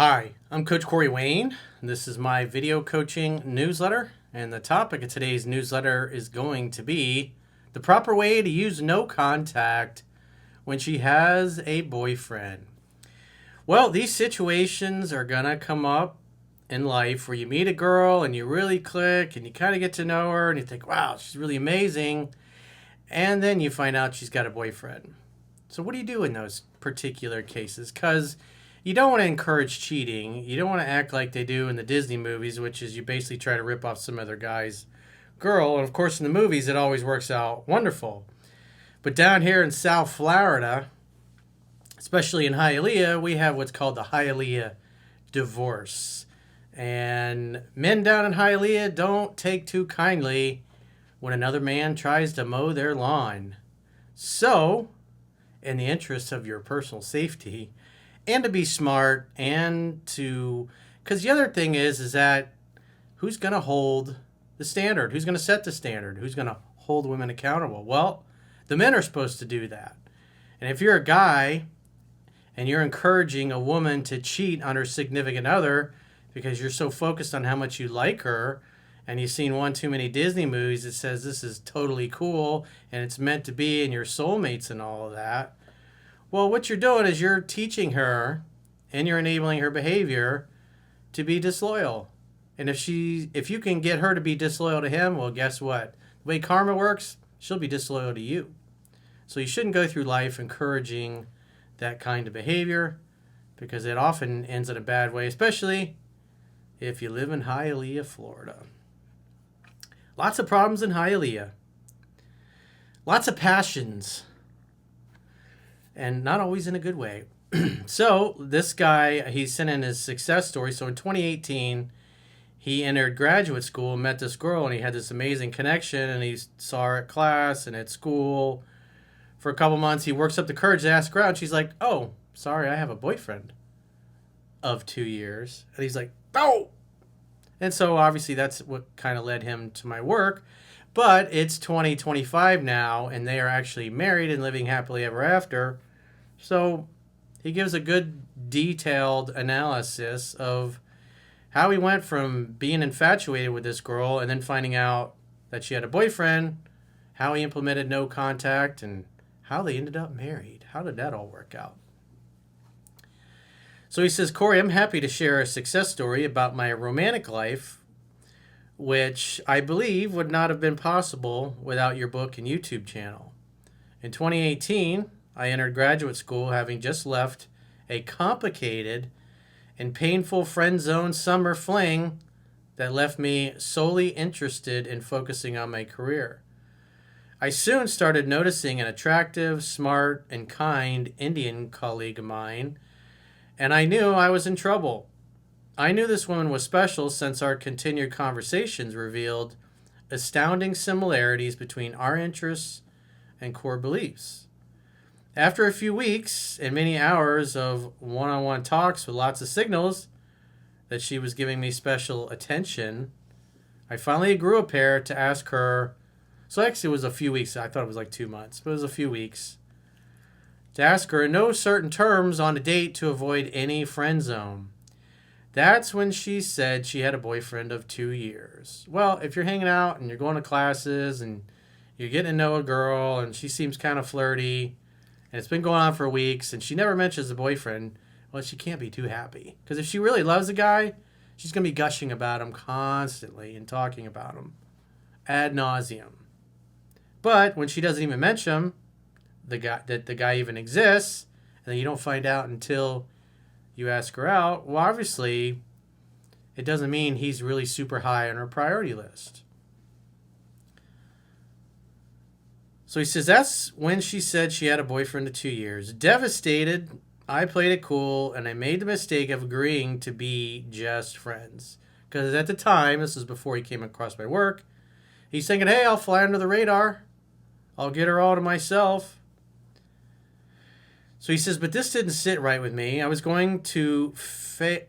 Hi, I'm Coach Corey Wayne. This is my video coaching newsletter, and the topic of today's newsletter is going to be the proper way to use no contact when she has a boyfriend. Well, these situations are going to come up in life where you meet a girl and you really click and you kind of get to know her and you think, wow, she's really amazing. And then you find out she's got a boyfriend. So what do you do in those particular cases? Because you don't want to encourage cheating. You don't want to act like they do in the Disney movies, which is you basically try to rip off some other guy's girl. And of course, in the movies, it always works out wonderful. But down here in South Florida, especially in Hialeah, we have what's called the Hialeah divorce. And men down in Hialeah don't take too kindly when another man tries to mow their lawn. So, in the interest of your personal safety, and to be smart, and to, because the other thing is that who's going to hold the standard? Who's going to set the standard? Who's going to hold women accountable? Well, the men are supposed to do that. And if you're a guy and you're encouraging a woman to cheat on her significant other because you're so focused on how much you like her, and you've seen one too many Disney movies that says this is totally cool and it's meant to be and your soulmates and all of that, well, what you're doing is you're teaching her and you're enabling her behavior to be disloyal. And if you can get her to be disloyal to him, well, guess what? The way karma works, she'll be disloyal to you. So you shouldn't go through life encouraging that kind of behavior because it often ends in a bad way, especially if you live in Hialeah, Florida. Lots of problems in Hialeah. Lots of passions. And not always in a good way. So this guy, he sent in his success story. So in 2018, he entered graduate school and met this girl, and he had this amazing connection, and he saw her at class and at school. For a couple months, he works up the courage to ask her out, and she's like, oh, sorry, I have a boyfriend of 2 years. And he's like, oh! And so obviously that's what kind of led him to my work. But it's 2025 now, and they are actually married and living happily ever after. So he gives a good detailed analysis of how he went from being infatuated with this girl and then finding out that she had a boyfriend, how he implemented no contact, and how they ended up married. How did that all work out? So he says, Corey, I'm happy to share a success story about my romantic life, which I believe would not have been possible without your book and YouTube channel. In 2018, I entered graduate school having just left a complicated and painful friend zone summer fling that left me solely interested in focusing on my career. I soon started noticing an attractive, smart, and kind Indian colleague of mine, and I knew I was in trouble. I knew this woman was special since our continued conversations revealed astounding similarities between our interests and core beliefs. After a few weeks and many hours of one-on-one talks with lots of signals that she was giving me special attention, I finally grew a pair to ask her, so actually it was a few weeks, I thought it was like 2 months, but it was a few weeks, to ask her in no certain terms on a date to avoid any friend zone. That's when she said she had a boyfriend of 2 years. Well, if you're hanging out and you're going to classes and you're getting to know a girl and she seems kind of flirty and it's been going on for weeks and she never mentions a boyfriend, well, she can't be too happy. Because if she really loves a guy, she's going to be gushing about him constantly and talking about him ad nauseum. But when she doesn't even mention the guy even exists, and then you don't find out until you ask her out, well, obviously, it doesn't mean he's really super high on her priority list. So he says, that's when she said she had a boyfriend of 2 years. Devastated, I played it cool, and I made the mistake of agreeing to be just friends. Because at the time, this is before he came across my work, he's thinking, hey, I'll fly under the radar. I'll get her all to myself. So he says, but this didn't sit right with me. I was going to fail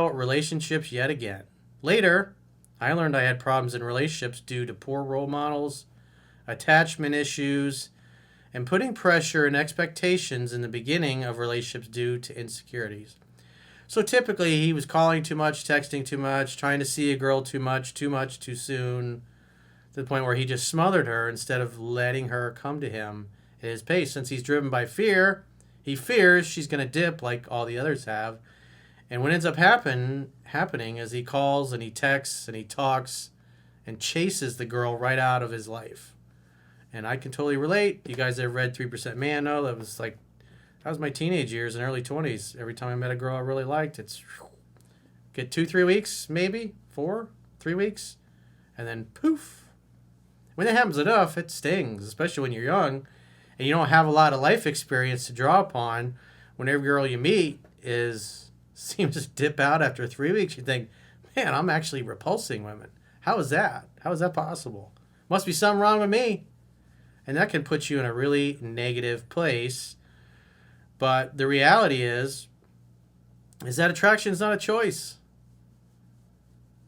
relationships yet again. Later, I learned I had problems in relationships due to poor role models, attachment issues, and putting pressure and expectations in the beginning of relationships due to insecurities. So typically he was calling too much, texting too much, trying to see a girl too much, too soon, to the point where he just smothered her instead of letting her come to him at his pace. Since he's driven by fear, he fears she's going to dip like all the others have. And what ends up happening is he calls and he texts and he talks and chases the girl right out of his life. And I can totally relate. You guys that have read 3% Man know that was my teenage years and early 20s. Every time I met a girl I really liked, it's get 2-3 weeks, maybe 3 weeks, and then poof. When that happens enough, it stings, especially when you're young and you don't have a lot of life experience to draw upon. When every girl you meet seems to dip out after 3 weeks, you think, man, I'm actually repulsing women. How is that? How is that possible? Must be something wrong with me. And that can put you in a really negative place. But the reality is that attraction is not a choice.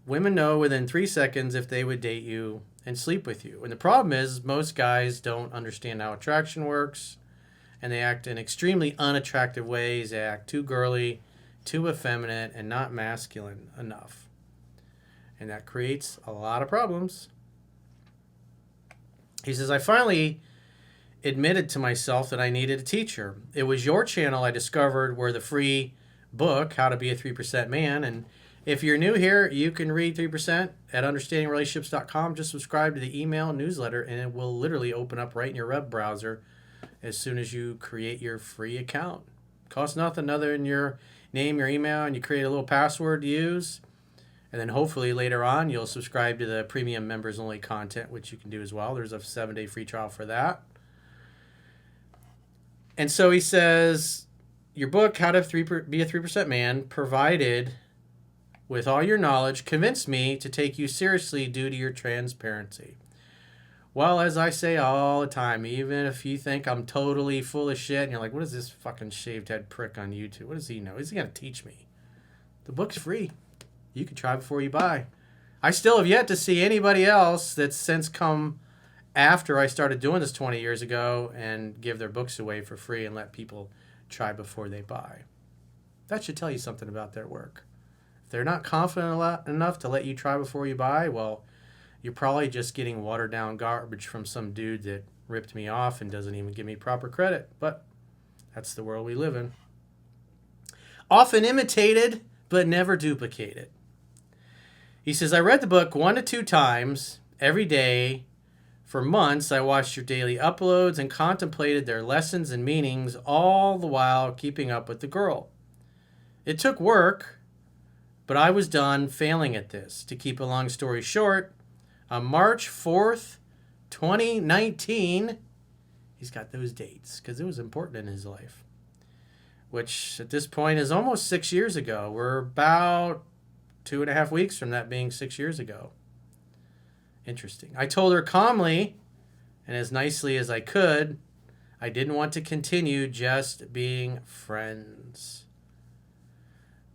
Women know within 3 seconds if they would date you and sleep with you. And the problem is most guys don't understand how attraction works, and they act in extremely unattractive ways. They act too girly, too effeminate, and not masculine enough. And that creates a lot of problems. He says, I finally admitted to myself that I needed a teacher. It was your channel I discovered where the free book, How to Be a 3% Man. And if you're new here, you can read 3% at understandingrelationships.com. Just subscribe to the email newsletter, and it will literally open up right in your web browser as soon as you create your free account. Costs nothing other than your name, your email, and you create a little password to use. And then hopefully later on, you'll subscribe to the premium members only content, which you can do as well. There's a 7-day free trial for that. And so he says, your book, How to Be a 3% Man, provided with all your knowledge, convinced me to take you seriously due to your transparency. Well, as I say all the time, even if you think I'm totally full of shit and you're like, what is this fucking shaved head prick on YouTube? What does he know? Is he going to teach me? The book's free. You can try before you buy. I still have yet to see anybody else that's since come after I started doing this 20 years ago and give their books away for free and let people try before they buy. That should tell you something about their work. If they're not confident enough to let you try before you buy, well, you're probably just getting watered down garbage from some dude that ripped me off and doesn't even give me proper credit. But that's the world we live in. Often imitated, but never duplicated. He says, I read the book 1 to 2 times every day. For months, I watched your daily uploads and contemplated their lessons and meanings, all the while keeping up with the girl. It took work, but I was done failing at this. To keep a long story short, on March 4th, 2019, he's got those dates because it was important in his life, which at this point is almost 6 years ago. We're about 2.5 weeks from that being 6 years ago. Interesting. I told her calmly and as nicely as I could, I didn't want to continue just being friends.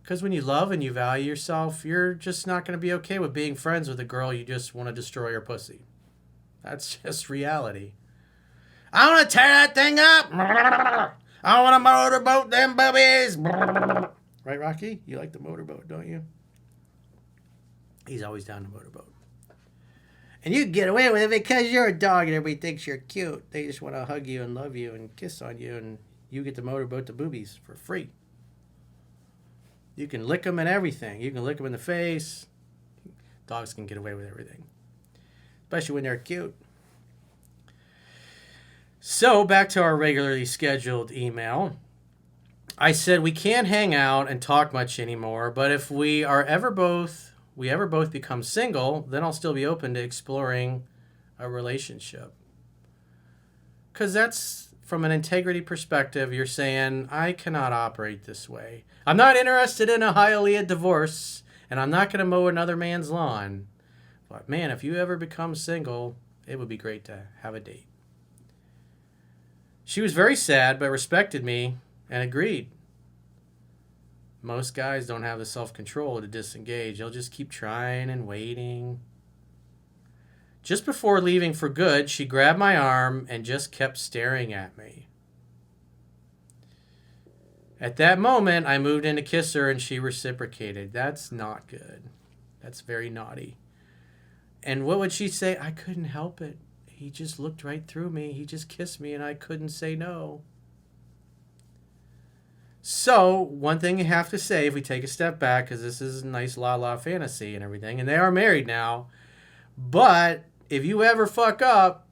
Because when you love and you value yourself, you're just not going to be okay with being friends with a girl you just want to destroy her pussy. That's just reality. I want to tear that thing up. I want to motorboat them boobies. Right, Rocky? You like the motorboat, don't you? He's always down to motorboat. And you can get away with it because you're a dog and everybody thinks you're cute. They just want to hug you and love you and kiss on you, and you get to motorboat the boobies for free. You can lick them and everything. You can lick them in the face. Dogs can get away with everything, especially when they're cute. So back to our regularly scheduled email. I said we can't hang out and talk much anymore, but if we ever both become single, then I'll still be open to exploring a relationship. Because that's, from an integrity perspective, you're saying, I cannot operate this way. I'm not interested in a Hialeah divorce, and I'm not going to mow another man's lawn. But man, if you ever become single, it would be great to have a date. She was very sad, but respected me and agreed. Most guys don't have the self-control to disengage. They'll just keep trying and waiting. Just before leaving for good, she grabbed my arm and just kept staring at me. At that moment, I moved in to kiss her and she reciprocated. That's not good. That's very naughty. And what would she say? I couldn't help it. He just looked right through me. He just kissed me and I couldn't say no. So, one thing you have to say if we take a step back, because this is a nice la-la fantasy and everything, and they are married now, but if you ever fuck up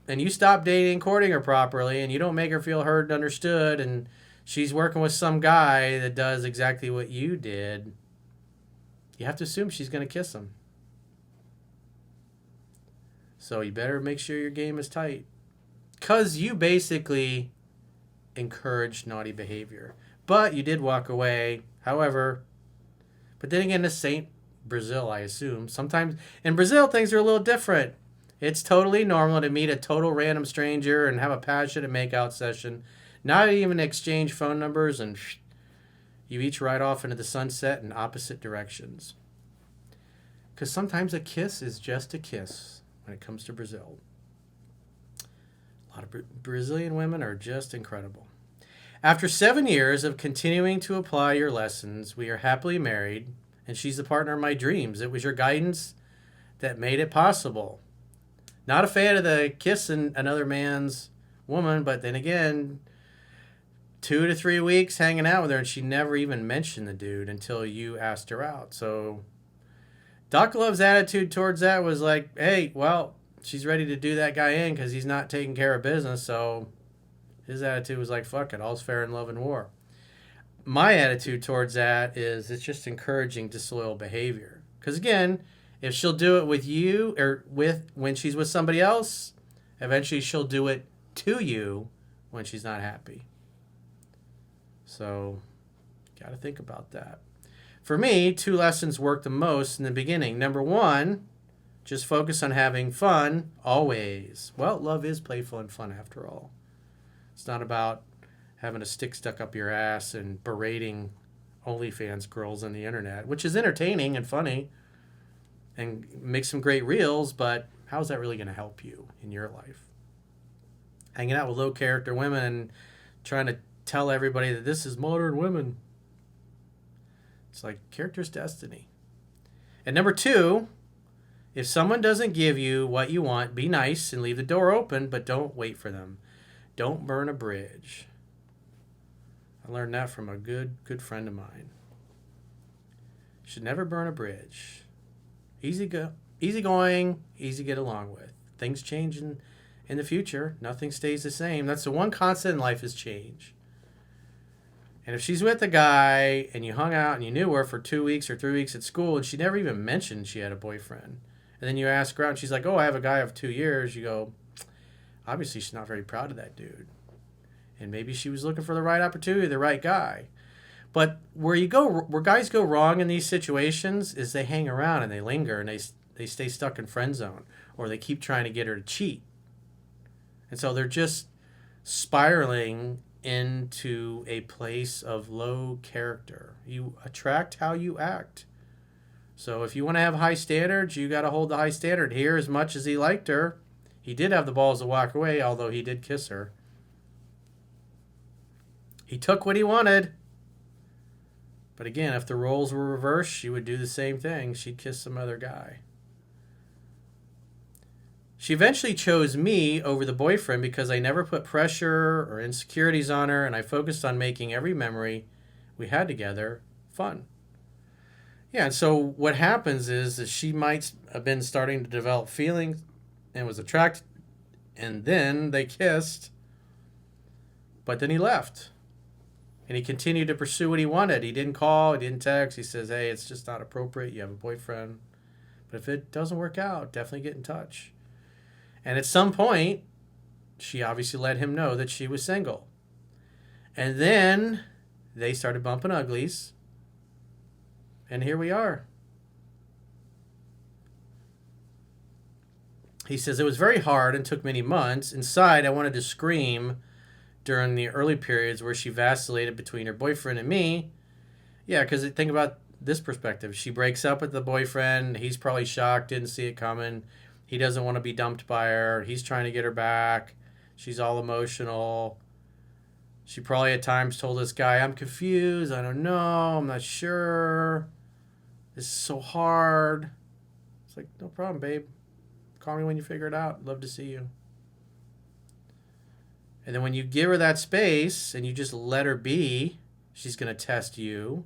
and you stop dating, courting her properly, and you don't make her feel heard and understood, and she's working with some guy that does exactly what you did, you have to assume she's going to kiss him. So you better make sure your game is tight. Because you basically encouraged naughty behavior. But you did walk away. However, but then again, this ain't Brazil, I assume. Sometimes in Brazil, things are a little different. It's totally normal to meet a total random stranger and have a passionate makeout session. Not even exchange phone numbers, and you each ride off into the sunset in opposite directions. Because sometimes a kiss is just a kiss when it comes to Brazil. A lot of Brazilian women are just incredible. After 7 years of continuing to apply your lessons, we are happily married, and she's the partner of my dreams. It was your guidance that made it possible. Not a fan of the kissing another man's woman, but then again, 2 to 3 weeks hanging out with her, and she never even mentioned the dude until you asked her out. So Doc Love's attitude towards that was like, hey, well, she's ready to do that guy in because he's not taking care of business, so his attitude was like, fuck it, all's fair in love and war. My attitude towards that is it's just encouraging disloyal behavior. Because again, if she'll do it with you or when she's with somebody else, eventually she'll do it to you when she's not happy. So, got to think about that. For me, 2 lessons worked the most in the beginning. Number 1, just focus on having fun always. Well, love is playful and fun after all. It's not about having a stick stuck up your ass and berating OnlyFans girls on the internet, which is entertaining and funny and makes some great reels, but how's that really going to help you in your life? Hanging out with low character women and trying to tell everybody that this is modern women. It's like character's destiny. And number 2, if someone doesn't give you what you want, be nice and leave the door open, but don't wait for them. Don't burn a bridge. I learned that from a good friend of mine. Should never burn a bridge. Easy going, easy to get along with. Things change in the future. Nothing stays the same. That's the one constant in life is change. And if she's with a guy and you hung out and you knew her for 2 weeks or 3 weeks at school and she never even mentioned she had a boyfriend, and then you ask her out and she's like, oh, I have a guy of 2 years, you go, obviously she's not very proud of that dude. And maybe she was looking for the right opportunity, the right guy. But where guys go wrong in these situations is they hang around and they linger and they stay stuck in friend zone, or they keep trying to get her to cheat. And so they're just spiraling into a place of low character. You attract how you act. So if you want to have high standards, you got to hold the high standard here. As much as he liked her, he did have the balls to walk away, although he did kiss her. He took what he wanted. But again, if the roles were reversed, she would do the same thing. She'd kiss some other guy. She eventually chose me over the boyfriend because I never put pressure or insecurities on her, and I focused on making every memory we had together fun. Yeah, and so what happens is that she might have been starting to develop feelings and was attracted, and then they kissed, but then he left. And he continued to pursue what he wanted. He didn't call, he didn't text. He says, hey, it's just not appropriate. You have a boyfriend. But if it doesn't work out, definitely get in touch. And at some point, she obviously let him know that she was single. And then they started bumping uglies. And here we are. He says, it was very hard and took many months. Inside, I wanted to scream during the early periods where she vacillated between her boyfriend and me. Yeah, because think about this perspective. She breaks up with the boyfriend. He's probably shocked, didn't see it coming. He doesn't want to be dumped by her. He's trying to get her back. She's all emotional. She probably at times told this guy, I'm confused. I don't know. I'm not sure. This is so hard. It's like, no problem, babe. Call me when you figure it out. Love to see you. And then when you give her that space and you just let her be, she's going to test you.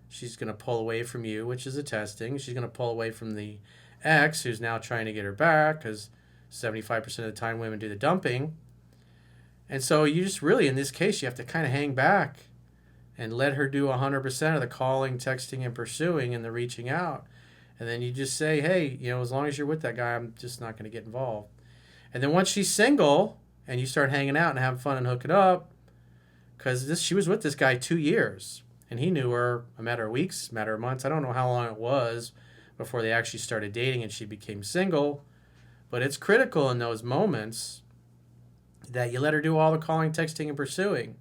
She's going to pull away from you, which is a testing. She's going to pull away from the ex who's now trying to get her back, because 75% of the time women do the dumping. And so you just really, in this case, you have to kind of hang back and let her do 100% of the calling, texting, and pursuing and the reaching out. And then you just say, hey, as long as you're with that guy, I'm just not going to get involved. And then once she's single and you start hanging out and having fun and hooking up, because she was with this guy 2 years, and he knew her a matter of weeks, matter of months. I don't know how long it was before they actually started dating and she became single. But it's critical in those moments that you let her do all the calling, texting, and pursuing.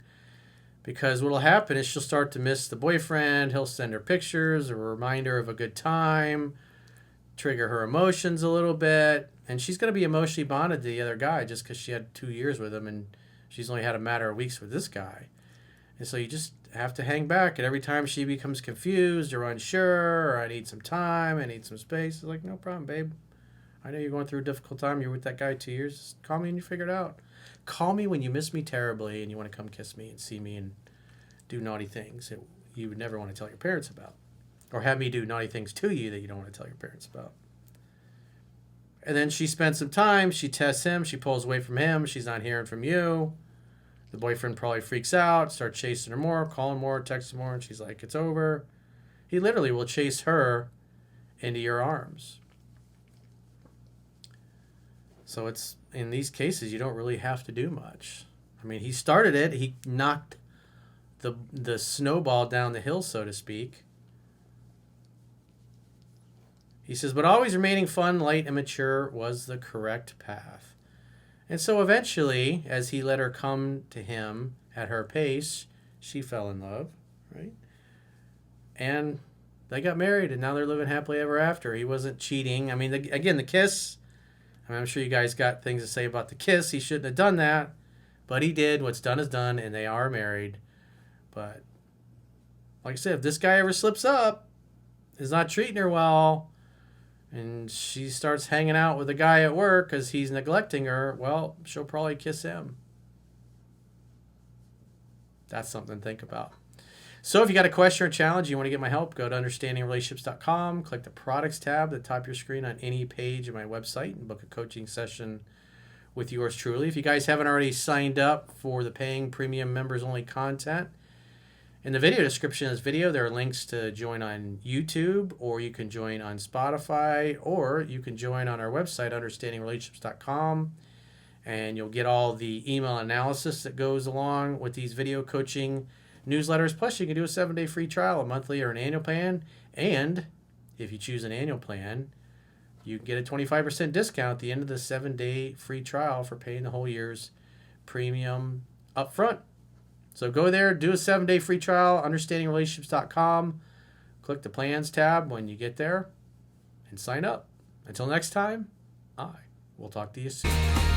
Because what will happen is she'll start to miss the boyfriend. He'll send her pictures, a reminder of a good time, trigger her emotions a little bit. And she's going to be emotionally bonded to the other guy just because she had 2 years with him and she's only had a matter of weeks with this guy. And so you just have to hang back. And every time she becomes confused or unsure, or I need some time, I need some space, it's like, no problem, babe. I know you're going through a difficult time. You're with that guy 2 years. Just call me and you figure it out. Call me when you miss me terribly and you want to come kiss me and see me and do naughty things that you would never want to tell your parents about. Or have me do naughty things to you that you don't want to tell your parents about. And then she spends some time. She tests him. She pulls away from him. She's not hearing from you. The boyfriend probably freaks out, starts chasing her more, calling more, texting more, and she's like, it's over. He literally will chase her into your arms. So it's, in these cases, you don't really have to do much. I mean, he started it. He knocked the snowball down the hill, so to speak. He says, but always remaining fun, light, and mature was the correct path. And so eventually, as he let her come to him at her pace, she fell in love, right? And they got married, and now they're living happily ever after. He wasn't cheating. I mean, again, the kiss, I mean, I'm sure you guys got things to say about the kiss. He shouldn't have done that, but he did. What's done is done, and they are married. But like I said, if this guy ever slips up, is not treating her well, and she starts hanging out with a guy at work because he's neglecting her, well, she'll probably kiss him. That's something to think about. So if you got a question or challenge, you want to get my help, go to understandingrelationships.com, click the products tab at the top of your screen on any page of my website, and book a coaching session with yours truly. If you guys haven't already signed up for the paying premium members only content, in the video description of this video, there are links to join on YouTube, or you can join on Spotify, or you can join on our website, understandingrelationships.com, and you'll get all the email analysis that goes along with these video coaching newsletters. Plus, you can do a 7-day free trial, a monthly or an annual plan. And if you choose an annual plan, you can get a 25% discount at the end of the 7-day free trial for paying the whole year's premium up front. So go there, do a 7-day free trial, understandingrelationships.com. Click the plans tab when you get there and sign up. Until next time, I will talk to you soon.